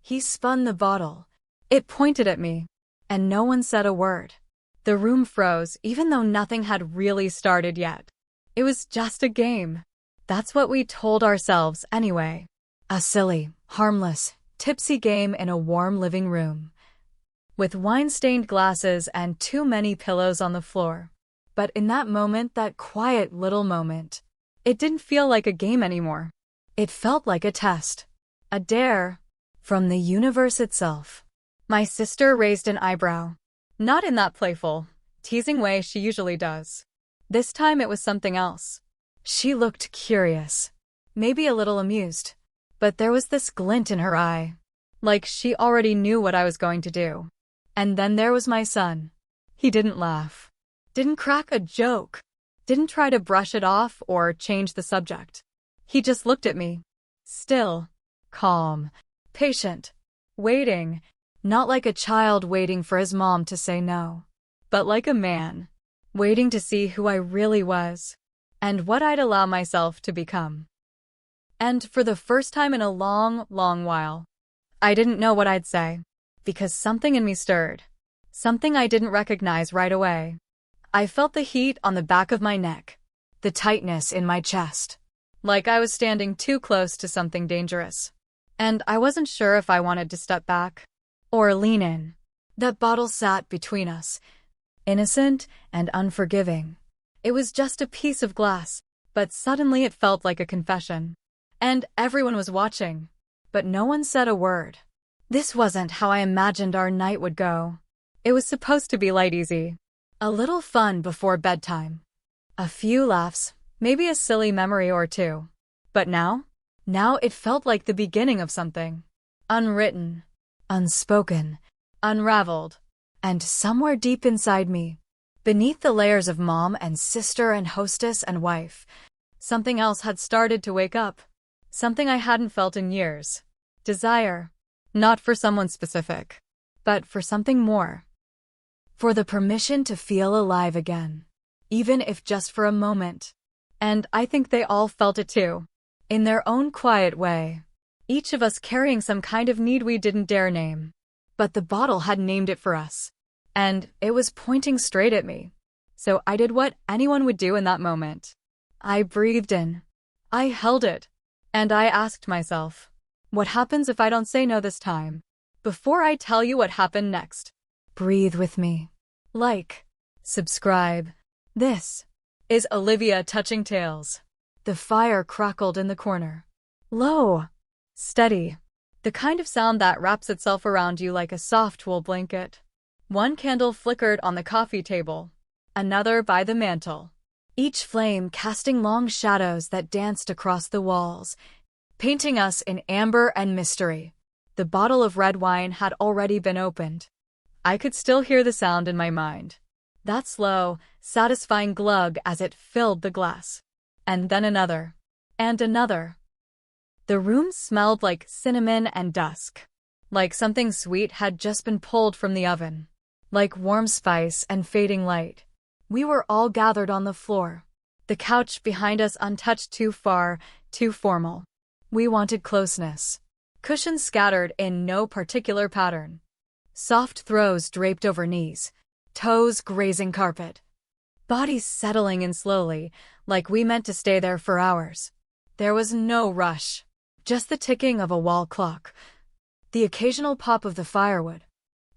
He spun the bottle. It pointed at me, and no one said a word. The room froze, even though nothing had really started yet. It was just a game. That's what we told ourselves anyway. A silly, harmless, tipsy game in a warm living room, with wine-stained glasses and too many pillows on the floor. But in that moment, that quiet little moment, it didn't feel like a game anymore. It felt like a test. A dare. From the universe itself. My sister raised an eyebrow. Not in that playful, teasing way she usually does. This time it was something else. She looked curious. Maybe a little amused. But there was this glint in her eye. Like she already knew what I was going to do. And then there was my son. He didn't laugh. Didn't crack a joke. Didn't try to brush it off or change the subject. He just looked at me. Still. Calm. Patient. Waiting. Not like a child waiting for his mom to say no. But like a man. Waiting to see who I really was. And what I'd allow myself to become. And for the first time in a long, long while, I didn't know what I'd say. Because something in me stirred. Something I didn't recognize right away. I felt the heat on the back of my neck. The tightness in my chest. Like I was standing too close to something dangerous. And I wasn't sure if I wanted to step back. Or lean in. That bottle sat between us. Innocent and unforgiving. It was just a piece of glass. But suddenly it felt like a confession. And everyone was watching. But no one said a word. This wasn't how I imagined our night would go. It was supposed to be light easy. A little fun before bedtime. A few laughs, maybe a silly memory or two. But now it felt like the beginning of something. Unwritten, unspoken, unraveled. And somewhere deep inside me, beneath the layers of mom and sister and hostess and wife, something else had started to wake up. Something I hadn't felt in years. Desire. Not for someone specific, but for something more. For the permission to feel alive again, even if just for a moment. And I think they all felt it too, in their own quiet way. Each of us carrying some kind of need we didn't dare name. But the bottle had named it for us. And it was pointing straight at me. So I did what anyone would do in that moment. I breathed in. I held it. And I asked myself, what happens if I don't say no this time? Before I tell you what happened next, breathe with me. Like. Subscribe. This is Olivia Touching Tales. The fire crackled in the corner. Low. Steady. The kind of sound that wraps itself around you like a soft wool blanket. One candle flickered on the coffee table. Another by the mantel. Each flame casting long shadows that danced across the walls, painting us in amber and mystery. The bottle of red wine had already been opened. I could still hear the sound in my mind. That slow, satisfying glug as it filled the glass. And then another. And another. The room smelled like cinnamon and dusk. Like something sweet had just been pulled from the oven. Like warm spice and fading light. We were all gathered on the floor. The couch behind us untouched, too far, too formal. We wanted closeness. Cushions scattered in no particular pattern. Soft throws draped over knees. Toes grazing carpet. Bodies settling in slowly, like we meant to stay there for hours. There was no rush. Just the ticking of a wall clock. The occasional pop of the firewood.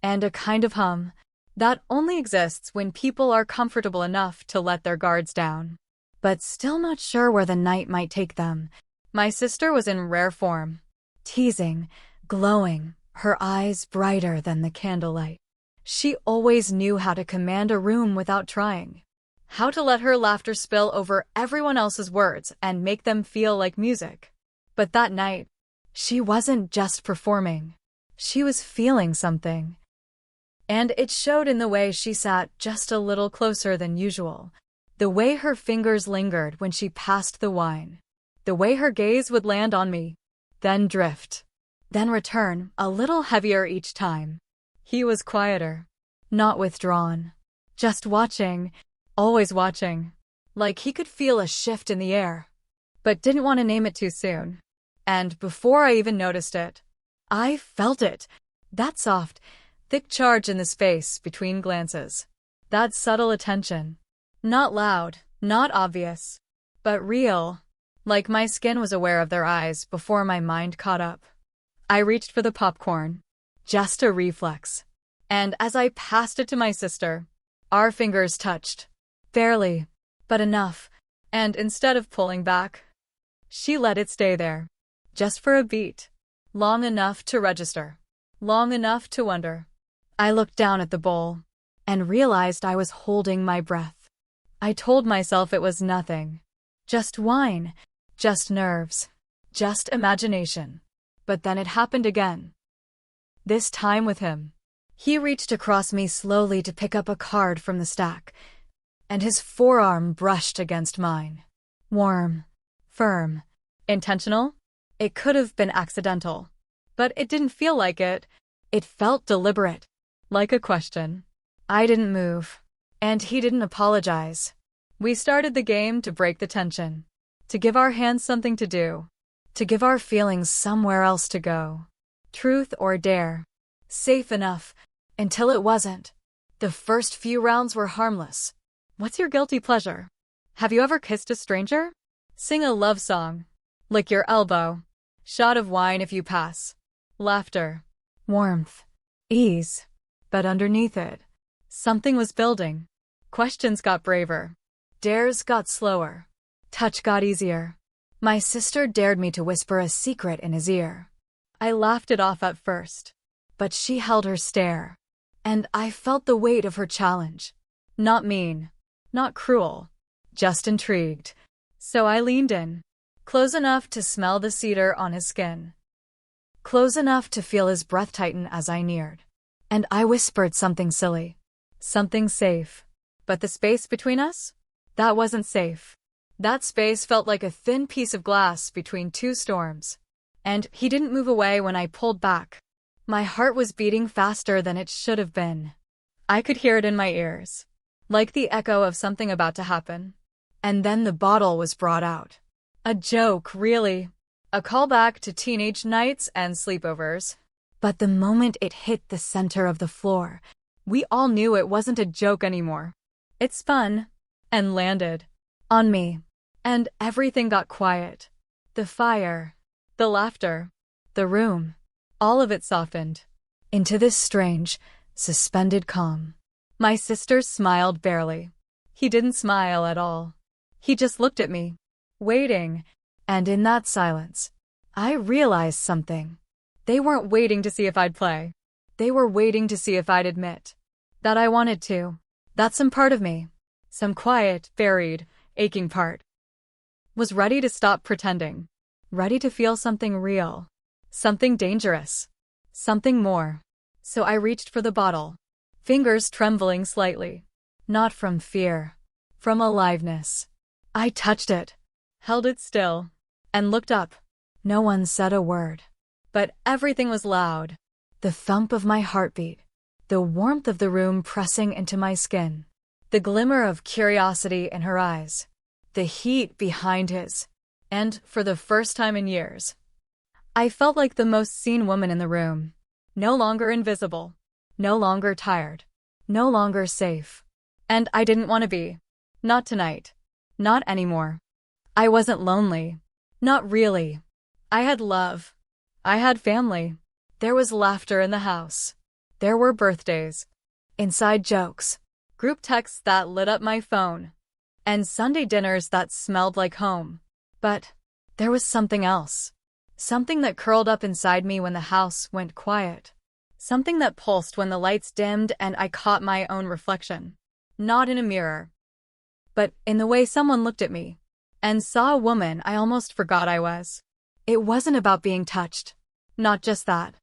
And a kind of hum that only exists when people are comfortable enough to let their guards down. But still not sure where the night might take them. My sister was in rare form. Teasing, glowing, her eyes brighter than the candlelight. She always knew how to command a room without trying. How to let her laughter spill over everyone else's words and make them feel like music. But that night, she wasn't just performing. She was feeling something. And it showed in the way she sat just a little closer than usual. The way her fingers lingered when she passed the wine. The way her gaze would land on me, then drift, then return, a little heavier each time. He was quieter, not withdrawn, just watching, always watching, like he could feel a shift in the air, but didn't want to name it too soon. And before I even noticed it, I felt it. That soft, thick charge in the space between glances. That subtle attention. Not loud, not obvious, but real. Like my skin was aware of their eyes before my mind caught up. I reached for the popcorn. Just a reflex. And as I passed it to my sister, our fingers touched. Barely, but enough. And instead of pulling back, she let it stay there. Just for a beat. Long enough to register. Long enough to wonder. I looked down at the bowl and realized I was holding my breath. I told myself it was nothing. Just wine. Just nerves. Just imagination. But then it happened again. This time with him. He reached across me slowly to pick up a card from the stack, and his forearm brushed against mine. Warm. Firm. Intentional? It could have been accidental. But it didn't feel like it. It felt deliberate. Like a question. I didn't move. And he didn't apologize. We started the game to break the tension. To give our hands something to do. To give our feelings somewhere else to go. Truth or dare. Safe enough. Until it wasn't. The first few rounds were harmless. What's your guilty pleasure? Have you ever kissed a stranger? Sing a love song. Lick your elbow. Shot of wine if you pass. Laughter. Warmth. Ease. But underneath it, something was building. Questions got braver. Dares got slower. Touch got easier. My sister dared me to whisper a secret in his ear. I laughed it off at first. But she held her stare. And I felt the weight of her challenge. Not mean. Not cruel. Just intrigued. So I leaned in. Close enough to smell the cedar on his skin. Close enough to feel his breath tighten as I neared. And I whispered something silly. Something safe. But the space between us? That wasn't safe. That space felt like a thin piece of glass between two storms. And he didn't move away when I pulled back. My heart was beating faster than it should have been. I could hear it in my ears. Like the echo of something about to happen. And then the bottle was brought out. A joke, really. A callback to teenage nights and sleepovers. But the moment it hit the center of the floor, we all knew it wasn't a joke anymore. It spun. And landed. On me. And everything got quiet. The fire. The laughter. The room. All of it softened. Into this strange, suspended calm. My sister smiled barely. He didn't smile at all. He just looked at me. Waiting. And in that silence, I realized something. They weren't waiting to see if I'd play. They were waiting to see if I'd admit that I wanted to. That some part of me, some quiet, buried, aching part, was ready to stop pretending. Ready to feel something real. Something dangerous. Something more. So I reached for the bottle. Fingers trembling slightly. Not from fear. From aliveness. I touched it. Held it still. And looked up. No one said a word. But everything was loud. The thump of my heartbeat. The warmth of the room pressing into my skin. The glimmer of curiosity in her eyes. The heat behind his. And, for the first time in years, I felt like the most seen woman in the room. No longer invisible. No longer tired. No longer safe. And I didn't want to be. Not tonight. Not anymore. I wasn't lonely. Not really. I had love. I had family. There was laughter in the house. There were birthdays. Inside jokes. Group texts that lit up my phone. And Sunday dinners that smelled like home. But there was something else. Something that curled up inside me when the house went quiet. Something that pulsed when the lights dimmed and I caught my own reflection. Not in a mirror, but in the way someone looked at me and saw a woman I almost forgot I was. It wasn't about being touched. Not just that.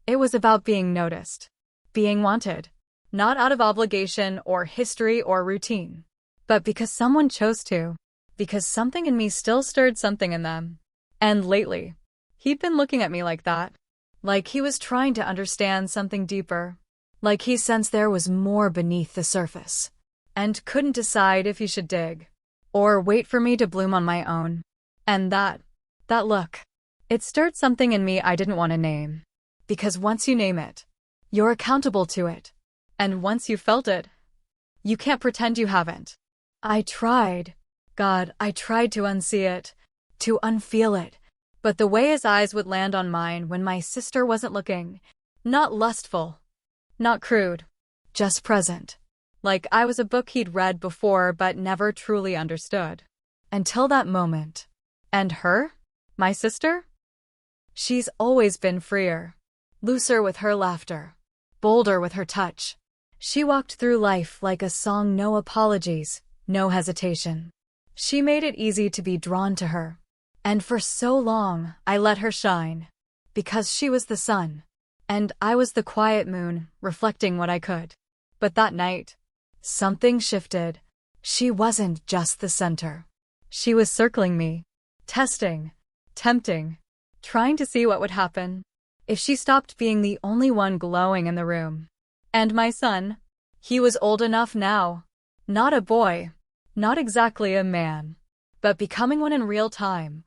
It was about being noticed. Being wanted. Not out of obligation or history or routine, but because someone chose to. Because something in me still stirred something in them. And lately, he'd been looking at me like that. Like he was trying to understand something deeper. Like he sensed there was more beneath the surface. And couldn't decide if he should dig. Or wait for me to bloom on my own. And that look. It stirred something in me I didn't want to name. Because once you name it, you're accountable to it. And once you felt it, you can't pretend you haven't. I tried. God, I tried to unsee it, to unfeel it. But the way his eyes would land on mine when my sister wasn't looking, not lustful, not crude, just present. Like I was a book he'd read before but never truly understood. Until that moment. And her? My sister? She's always been freer, looser with her laughter, bolder with her touch. She walked through life like a song, no apologies, no hesitation. She made it easy to be drawn to her. And for so long, I let her shine. Because she was the sun. And I was the quiet moon, reflecting what I could. But that night, something shifted. She wasn't just the center. She was circling me, testing, tempting, trying to see what would happen if she stopped being the only one glowing in the room. And my son, he was old enough now. Not a boy, not exactly a man, but becoming one in real time.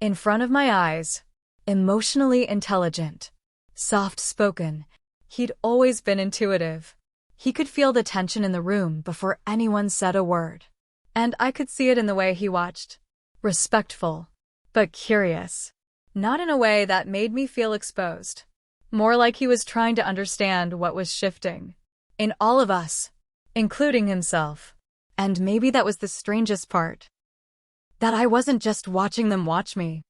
In front of my eyes, emotionally intelligent, soft-spoken. He'd always been intuitive. He could feel the tension in the room before anyone said a word. And I could see it in the way he watched. Respectful, but curious. Not in a way that made me feel exposed. More like he was trying to understand what was shifting. In all of us, including himself. And maybe that was the strangest part. That I wasn't just watching them watch me.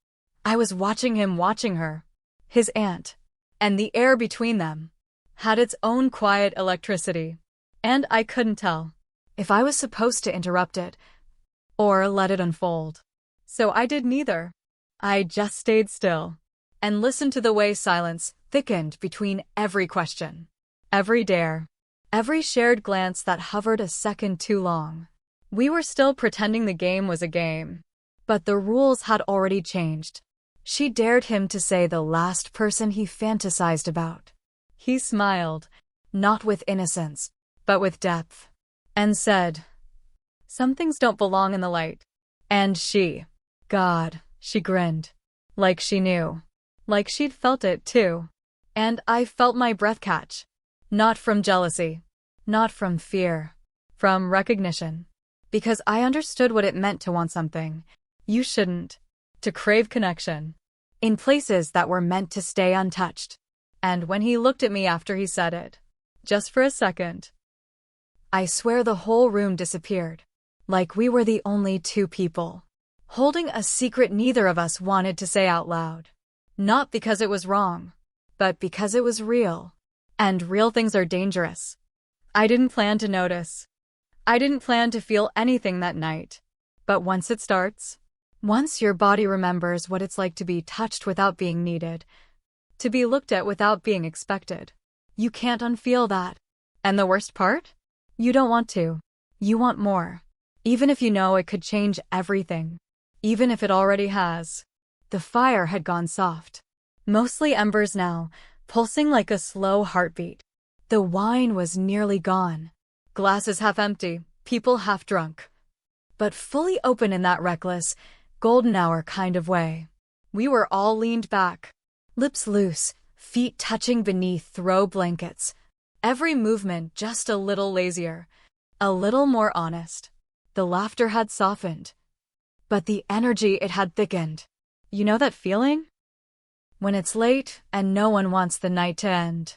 I was watching him watching her. His aunt. And the air between them had its own quiet electricity. And I couldn't tell if I was supposed to interrupt it or let it unfold. So I did neither. I just stayed still and listened to the way silence thickened between every question, every dare, every shared glance that hovered a second too long. We were still pretending the game was a game, but the rules had already changed. She dared him to say the last person he fantasized about. He smiled, not with innocence, but with depth, and said, "Some things don't belong in the light." And God, she grinned, like she knew, like she'd felt it too. And I felt my breath catch, not from jealousy, not from fear, from recognition, because I understood what it meant to want something you shouldn't, to crave connection, in places that were meant to stay untouched. And when he looked at me after he said it, just for a second, I swear the whole room disappeared, like we were the only two people, holding a secret neither of us wanted to say out loud. Not because it was wrong, but because it was real. And real things are dangerous. I didn't plan to notice. I didn't plan to feel anything that night. But once it starts, once your body remembers what it's like to be touched without being needed, to be looked at without being expected, you can't unfeel that. And the worst part? You don't want to. You want more. Even if you know it could change everything. Even if it already has. The fire had gone soft. Mostly embers now, pulsing like a slow heartbeat. The wine was nearly gone. Glasses half empty, people half drunk. But fully open in that reckless, golden hour kind of way. We were all leaned back, lips loose, feet touching beneath throw blankets. Every movement just a little lazier, a little more honest. The laughter had softened, but the energy it had thickened. You know that feeling? When it's late and no one wants the night to end.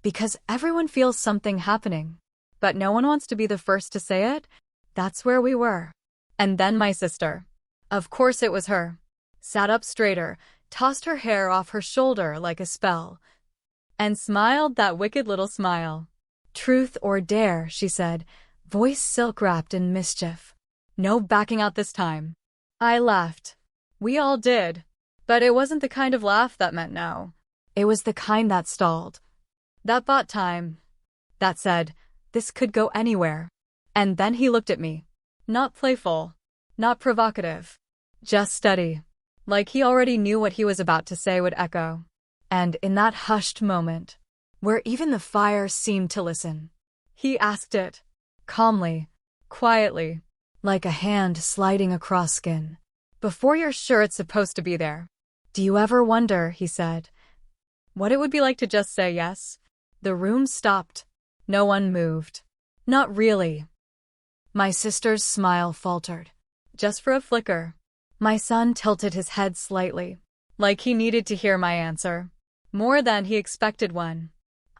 Because everyone feels something happening, but no one wants to be the first to say it. That's where we were. And then my sister. Of course it was her. Sat up straighter, tossed her hair off her shoulder like a spell, and smiled that wicked little smile. "Truth or dare," she said, voice silk-wrapped in mischief. "No backing out this time." I laughed. We all did. But it wasn't the kind of laugh that meant no. It was the kind that stalled. That bought time. That said, this could go anywhere. And then he looked at me. Not playful. Not provocative. Just steady. Like he already knew what he was about to say would echo. And in that hushed moment, where even the fire seemed to listen, he asked it. Calmly. Quietly. Like a hand sliding across skin. Before you're sure it's supposed to be there. "Do you ever wonder," he said, What it would be like to just say yes. The room stopped. No one moved. Not really. My sister's smile faltered. Just for a flicker. My son tilted his head slightly, like he needed to hear my answer. More than he expected one.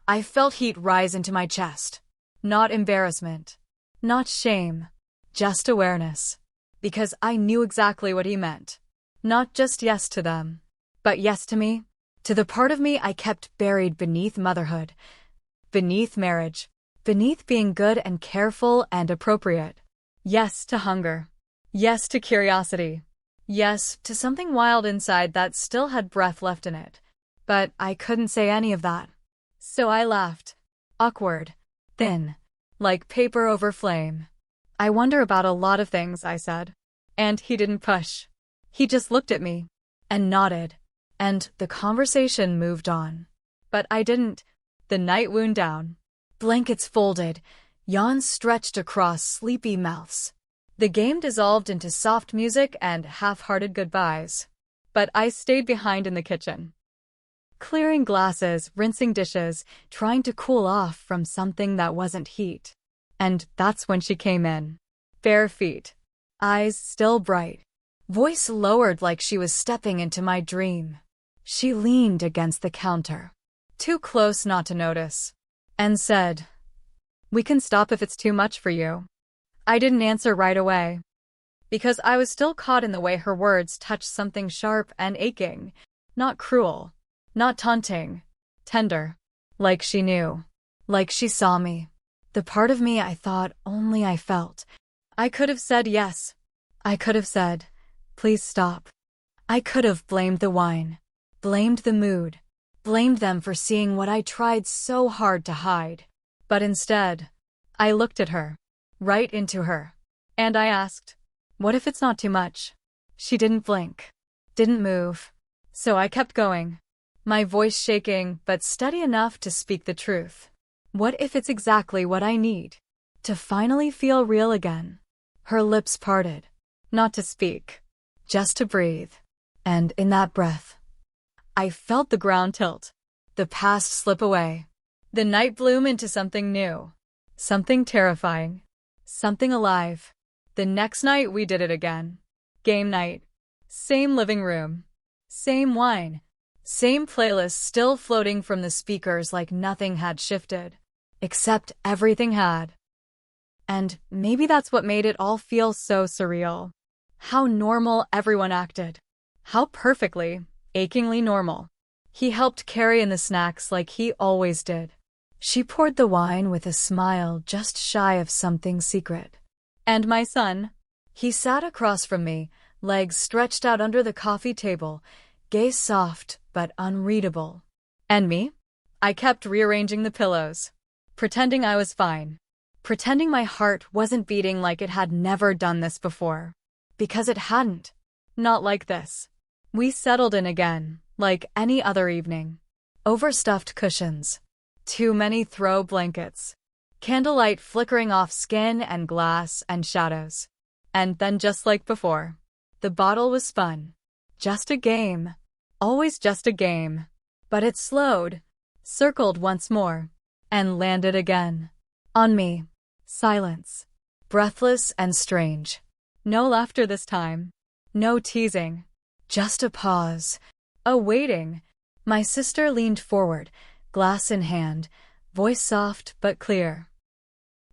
I felt heat rise into my chest. Not embarrassment. Not shame. Just awareness. Because I knew exactly what he meant. Not just yes to them, but yes to me. To the part of me I kept buried beneath motherhood. Beneath marriage. Beneath being good and careful and appropriate. Yes to hunger. Yes to curiosity. Yes to something wild inside that still had breath left in it. But I couldn't say any of that. So I laughed. Awkward. Thin. Like paper over flame. I wonder about a lot of things, I said. And he didn't push. He just looked at me. And nodded. And the conversation moved on. But I didn't. The night wound down. Blankets folded. Yawns stretched across sleepy mouths. The game dissolved into soft music and half-hearted goodbyes. But I stayed behind in the kitchen. Clearing glasses, rinsing dishes, trying to cool off from something that wasn't heat. And that's when she came in. Bare feet. Eyes still bright. Voice lowered like she was stepping into my dream. She leaned against the counter. Too close not to notice. And said, "We can stop if it's too much for you." I didn't answer right away. Because I was still caught in the way her words touched something sharp and aching. Not cruel. Not taunting. Tender. Like she knew. Like she saw me. The part of me I thought only I felt. I could have said yes. I could have said, "Please stop." I could have blamed the wine. Blamed the mood. Blamed them for seeing what I tried so hard to hide. But instead, I looked at her. Right into her. And I asked, "What if it's not too much?" She didn't blink. Didn't move. So I kept going. My voice shaking, but steady enough to speak the truth. What if it's exactly what I need? To finally feel real again. Her lips parted. Not to speak. Just to breathe. And in that breath, I felt the ground tilt. The past slip away. The night bloom into something new. Something terrifying. Something alive. The next night we did it again. Game night. Same living room. Same wine. Same playlist still floating from the speakers like nothing had shifted. Except everything had. And maybe that's what made it all feel so surreal. How normal everyone acted. How perfectly, achingly normal. He helped carry in the snacks like he always did. She poured the wine with a smile just shy of something secret. And my son? He sat across from me, legs stretched out under the coffee table, gaze soft but unreadable. And me? I kept rearranging the pillows. Pretending I was fine. Pretending my heart wasn't beating like it had never done this before. Because it hadn't. Not like this. We settled in again, like any other evening. Overstuffed cushions. Too many throw blankets. Candlelight flickering off skin and glass and shadows. And then just like before, the bottle was spun. Just a game. Always just a game. But it slowed, circled once more, and landed again. On me. Silence. Breathless and strange. No laughter this time. No teasing. Just a pause. A waiting. My sister leaned forward, glass in hand, voice soft but clear.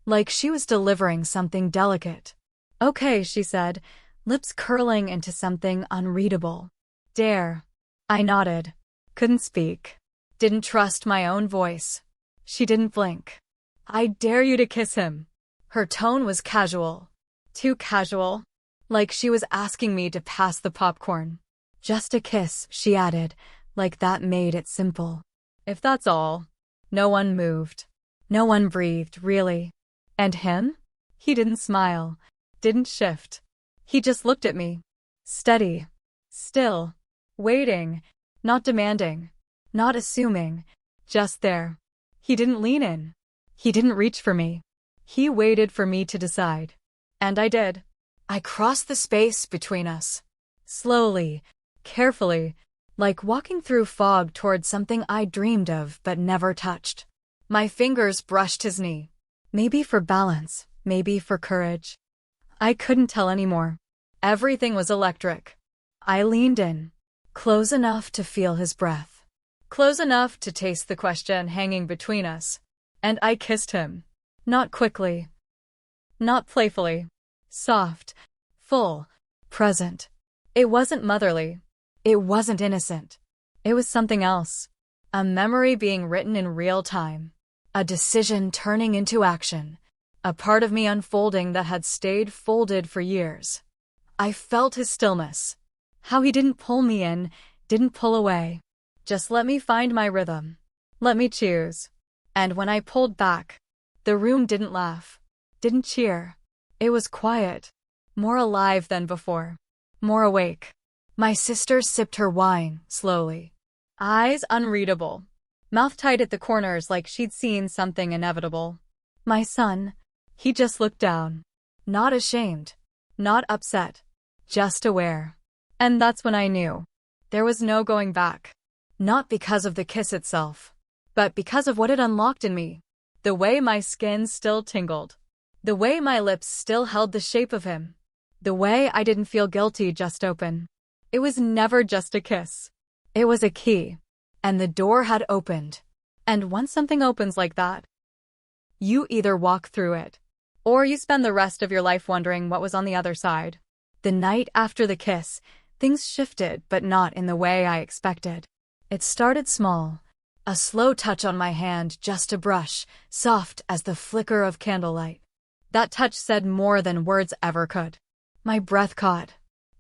Like she was delivering something delicate. "Okay," she said, lips curling into something unreadable. "Dare." I nodded. Couldn't speak. Didn't trust my own voice. She didn't blink. "I dare you to kiss him." Her tone was casual. Too casual. Like she was asking me to pass the popcorn. "Just a kiss," she added, like that made it simple. If that's all. No one moved. No one breathed, really. And him? He didn't smile. Didn't shift. He just looked at me. Steady. Still. Waiting. Not demanding. Not assuming. Just there. He didn't lean in. He didn't reach for me. He waited for me to decide. And I did. I crossed the space between us. Slowly. Carefully. like walking through fog towards something I dreamed of but never touched. My fingers brushed his knee. Maybe for balance, maybe for courage. I couldn't tell anymore. Everything was electric. I leaned in, close enough to feel his breath, close enough to taste the question hanging between us, and I kissed him. Not quickly, not playfully. Soft, full, present. It wasn't motherly. It wasn't innocent. It was something else. A memory being written in real time. A decision turning into action. A part of me unfolding that had stayed folded for years. I felt his stillness. How he didn't pull me in, didn't pull away. Just let me find my rhythm. Let me choose. And when I pulled back, the room didn't laugh, didn't cheer. It was quiet. More alive than before. More awake. My sister sipped her wine, slowly. Eyes unreadable. Mouth tight at the corners like she'd seen something inevitable. My son, he just looked down. Not ashamed. Not upset. Just aware. And that's when I knew. There was no going back. Not because of the kiss itself, but because of what it unlocked in me. The way my skin still tingled. The way my lips still held the shape of him. The way I didn't feel guilty, just open. It was never just a kiss. It was a key. And the door had opened. And once something opens like that, you either walk through it, or you spend the rest of your life wondering what was on the other side. The night after the kiss, things shifted, but not in the way I expected. It started small. A slow touch on my hand, just a brush, soft as the flicker of candlelight. That touch said more than words ever could. My breath caught.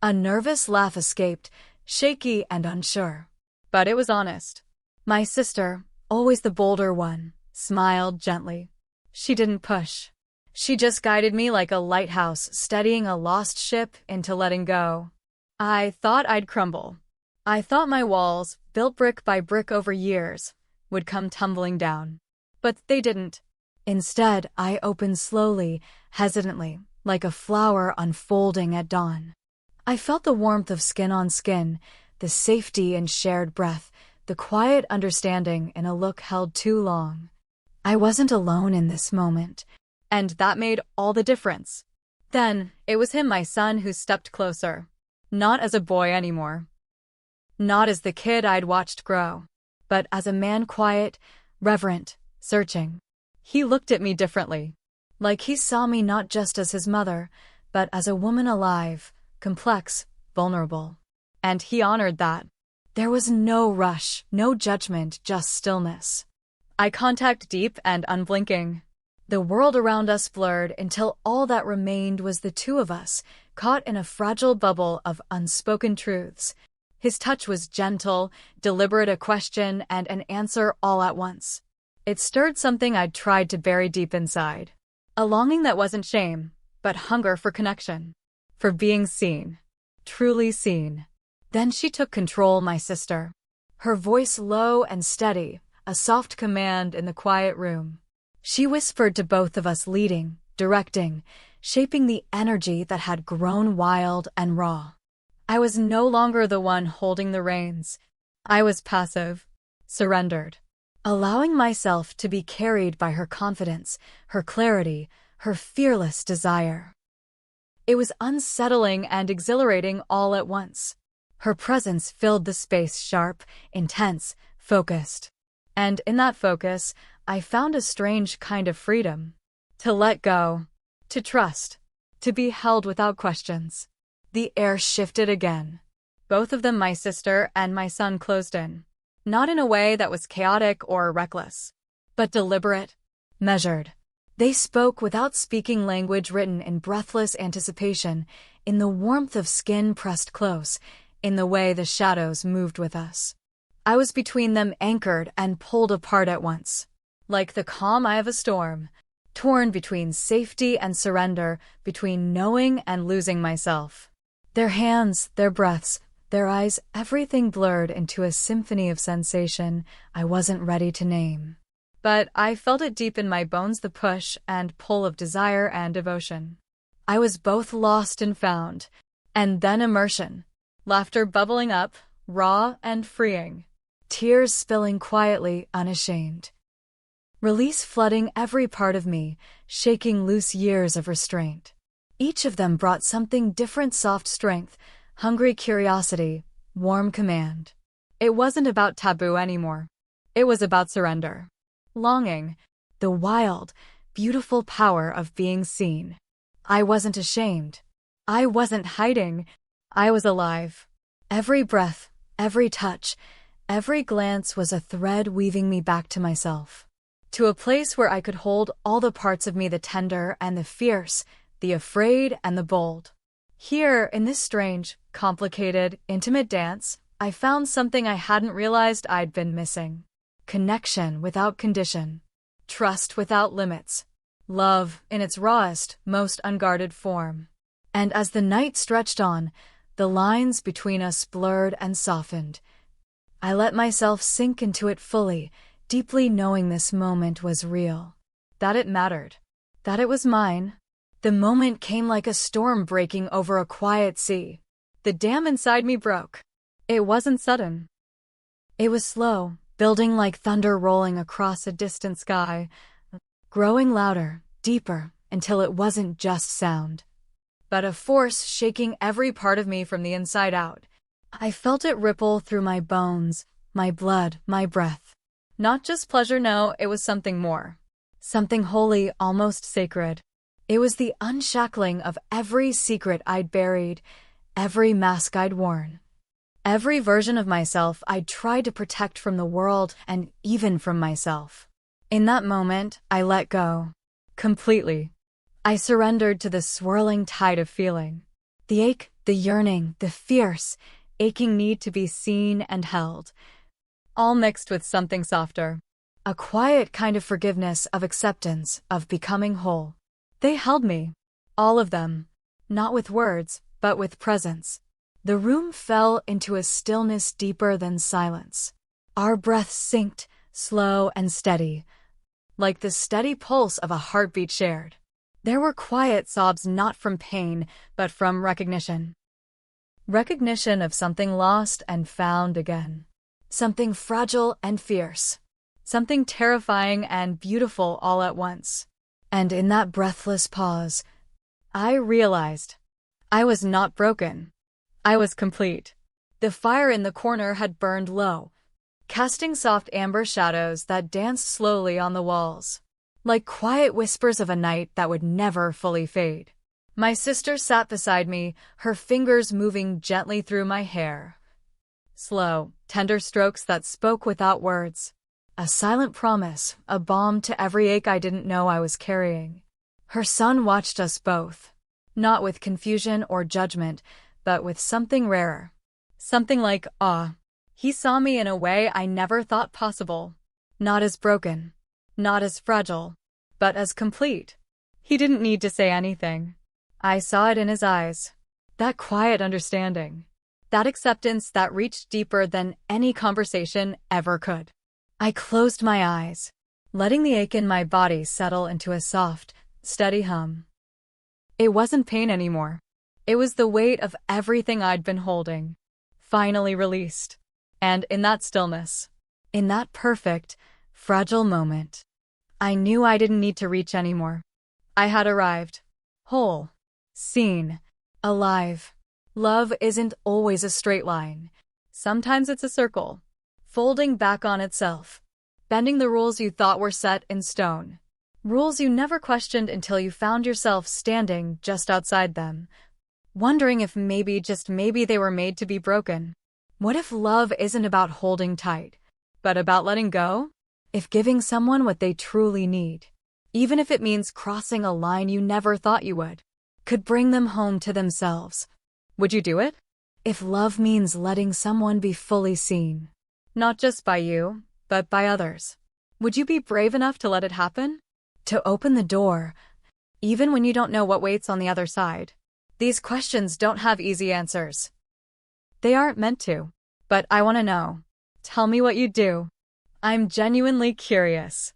A nervous laugh escaped, shaky and unsure. But it was honest. My sister, always the bolder one, smiled gently. She didn't push. She just guided me like a lighthouse steadying a lost ship into letting go. I thought I'd crumble. I thought my walls, built brick by brick over years, would come tumbling down. But they didn't. Instead, I opened slowly, hesitantly, like a flower unfolding at dawn. I felt the warmth of skin on skin, the safety in shared breath, the quiet understanding in a look held too long. I wasn't alone in this moment, and that made all the difference. Then, it was him, my son, who stepped closer. Not as a boy anymore. Not as the kid I'd watched grow, but as a man, quiet, reverent, searching. He looked at me differently, like he saw me not just as his mother, but as a woman alive, complex, vulnerable. And he honored that. There was no rush, no judgment, just stillness. Eye contact deep and unblinking. The world around us blurred until all that remained was the two of us, caught in a fragile bubble of unspoken truths. His touch was gentle, deliberate, a question and an answer all at once. It stirred something I'd tried to bury deep inside. A longing that wasn't shame, but hunger for connection. For being seen. Truly seen. Then she took control, my sister. Her voice low and steady, a soft command in the quiet room. She whispered to both of us, leading, directing, shaping the energy that had grown wild and raw. I was no longer the one holding the reins. I was passive, surrendered, allowing myself to be carried by her confidence, her clarity, her fearless desire. It was unsettling and exhilarating all at once. Her presence filled the space, sharp, intense, focused. And in that focus, I found a strange kind of freedom. To let go, to trust, to be held without questions. The air shifted again. Both of them, my sister and my son, closed in. Not in a way that was chaotic or reckless, but deliberate, measured. They spoke without speaking, language written in breathless anticipation, in the warmth of skin pressed close, in the way the shadows moved with us. I was between them, anchored and pulled apart at once. Like the calm eye of a storm, torn between safety and surrender, between knowing and losing myself. Their hands, their breaths, their eyes, everything blurred into a symphony of sensation I wasn't ready to name. But I felt it deep in my bones, the push and pull of desire and devotion. I was both lost and found, and then immersion. Laughter bubbling up, raw and freeing. Tears spilling quietly, unashamed. Release flooding every part of me, shaking loose years of restraint. Each of them brought something different: soft strength, hungry curiosity, warm command. It wasn't about taboo anymore. It was about surrender. Longing. The wild, beautiful power of being seen. I wasn't ashamed. I wasn't hiding. I was alive. Every breath, every touch, every glance was a thread weaving me back to myself. To a place where I could hold all the parts of me, the tender and the fierce, the afraid and the bold. Here, in this strange, complicated, intimate dance, I found something I hadn't realized I'd been missing. Connection without condition. Trust without limits. Love in its rawest, most unguarded form. And as the night stretched on, the lines between us blurred and softened. I let myself sink into it fully, deeply knowing this moment was real. That it mattered. That it was mine. The moment came like a storm breaking over a quiet sea. The dam inside me broke. It wasn't sudden. It was slow, building like thunder rolling across a distant sky, growing louder, deeper, until it wasn't just sound, but a force shaking every part of me from the inside out. I felt it ripple through my bones, my blood, my breath. Not just pleasure, no, it was something more. Something holy, almost sacred. It was the unshackling of every secret I'd buried, every mask I'd worn. Every version of myself I'd tried to protect from the world and even from myself. In that moment, I let go. Completely. I surrendered to the swirling tide of feeling. The ache, the yearning, the fierce, aching need to be seen and held. All mixed with something softer. A quiet kind of forgiveness, of acceptance, of becoming whole. They held me. All of them. Not with words, but with presence. The room fell into a stillness deeper than silence. Our breaths synced, slow and steady, like the steady pulse of a heartbeat shared. There were quiet sobs, not from pain, but from recognition. Recognition of something lost and found again. Something fragile and fierce. Something terrifying and beautiful all at once. And in that breathless pause, I realized I was not broken. I was complete. The fire in the corner had burned low, casting soft amber shadows that danced slowly on the walls, like quiet whispers of a night that would never fully fade. My sister sat beside me, her fingers moving gently through my hair. Slow, tender strokes that spoke without words. A silent promise, a balm to every ache I didn't know I was carrying. Her son watched us both, not with confusion or judgment, but with something rarer. Something like awe. He saw me in a way I never thought possible. Not as broken, not as fragile, but as complete. He didn't need to say anything. I saw it in his eyes. That quiet understanding. That acceptance that reached deeper than any conversation ever could. I closed my eyes, letting the ache in my body settle into a soft, steady hum. It wasn't pain anymore. It was the weight of everything I'd been holding, finally released. And in that stillness, in that perfect, fragile moment, I knew I didn't need to reach anymore. I had arrived. Whole. Seen. Alive. Love isn't always a straight line. Sometimes it's a circle, folding back on itself, bending the rules you thought were set in stone. Rules you never questioned until you found yourself standing just outside them, wondering if maybe, just maybe, they were made to be broken. What if love isn't about holding tight, but about letting go? If giving someone what they truly need, even if it means crossing a line you never thought you would, could bring them home to themselves, would you do it? If love means letting someone be fully seen, not just by you, but by others, would you be brave enough to let it happen? To open the door, even when you don't know what waits on the other side? These questions don't have easy answers. They aren't meant to. But I want to know. Tell me what you'd do. I'm genuinely curious.